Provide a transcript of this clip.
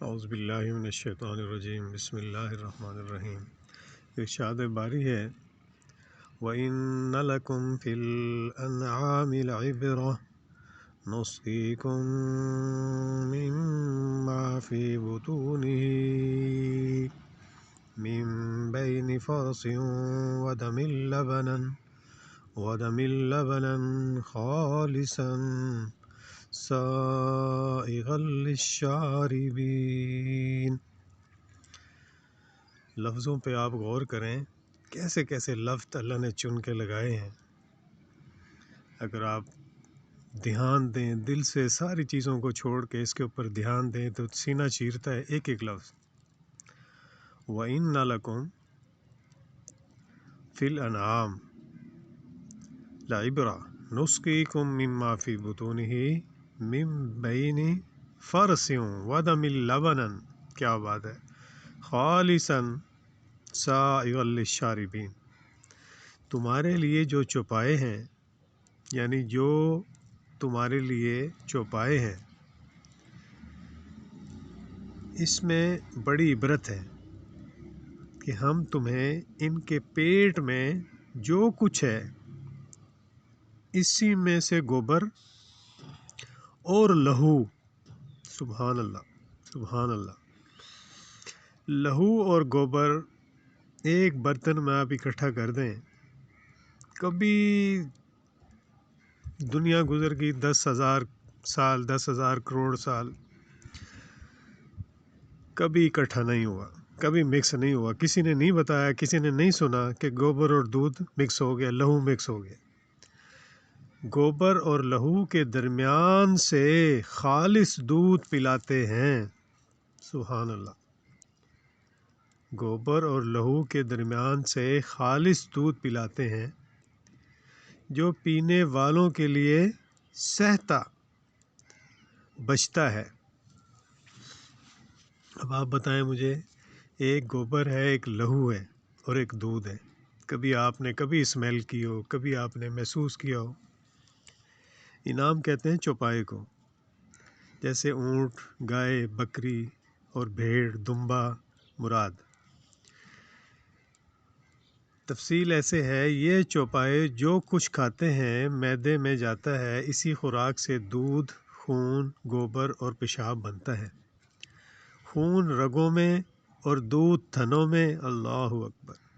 اعوذ باللہ من الشیطان الرجیم بسم اللہ الرحمن الرحیم۔ ارشاد باری ہے وَإِنَّ لَكُمْ فِي الْأَنْعَامِ لَعِبْرَةً نُسْقِيكُم مِّمَّا فِي بُطُونِهِ مِن بَيْنِ فَرْثٍ وَدَمٍ لَبَنًا خَالِصًا سائغا للشاربین۔ لفظوں پہ آپ غور کریں، کیسے کیسے لفظ اللہ نے چن کے لگائے ہیں۔ اگر آپ دھیان دیں، دل سے ساری چیزوں کو چھوڑ کے اس کے اوپر دھیان دیں تو سینہ چیرتا ہے ایک ایک لفظ۔ وَإِنَّ لَكُمْ فِي الْأَنْعَامِ لَعِبْرَةً نُسْقِيكُم مِّمَّا فِي بُطُونِهِ مِن بَيْنِ فَرْثٍ وَدَمٍ لَبَنًا، کیا بات ہے، خالصاً سائغا للشاربین۔ تمہارے لیے جو چوپائے ہیں، یعنی جو تمہارے لیے چوپائے ہیں، اس میں بڑی عبرت ہے کہ ہم تمہیں ان کے پیٹ میں جو کچھ ہے اسی میں سے گوبر اور لہو، سبحان اللہ سبحان اللہ، لہو اور گوبر ایک برتن میں آپ اکٹھا کر دیں، کبھی دنیا گزر گئی 10,000 سال، 10,000 کروڑ سال، کبھی اکٹھا نہیں ہوا، کبھی مکس نہیں ہوا، کسی نے نہیں بتایا، کسی نے نہیں سنا کہ گوبر اور دودھ مکس ہو گیا، لہو مکس ہو گیا۔ گوبر اور لہو کے درمیان سے خالص دودھ پلاتے ہیں، سبحان اللہ۔ گوبر اور لہو کے درمیان سے خالص دودھ پلاتے ہیں جو پینے والوں کے لیے سہتا بچتا ہے۔ اب آپ بتائیں مجھے، ایک گوبر ہے، ایک لہو ہے اور ایک دودھ ہے، کبھی آپ نے اسمیل کی ہو، کبھی آپ نے محسوس کیا ہو۔ انعام کہتے ہیں چوپائے کو، جیسے اونٹ، گائے، بکری اور بھیڑ، دمبا مراد۔ تفصیل ایسے ہے، یہ چوپائے جو کچھ کھاتے ہیں معدے میں جاتا ہے، اسی خوراک سے دودھ، خون، گوبر اور پیشاب بنتا ہے۔ خون رگوں میں اور دودھ تھنوں میں، اللہ اکبر۔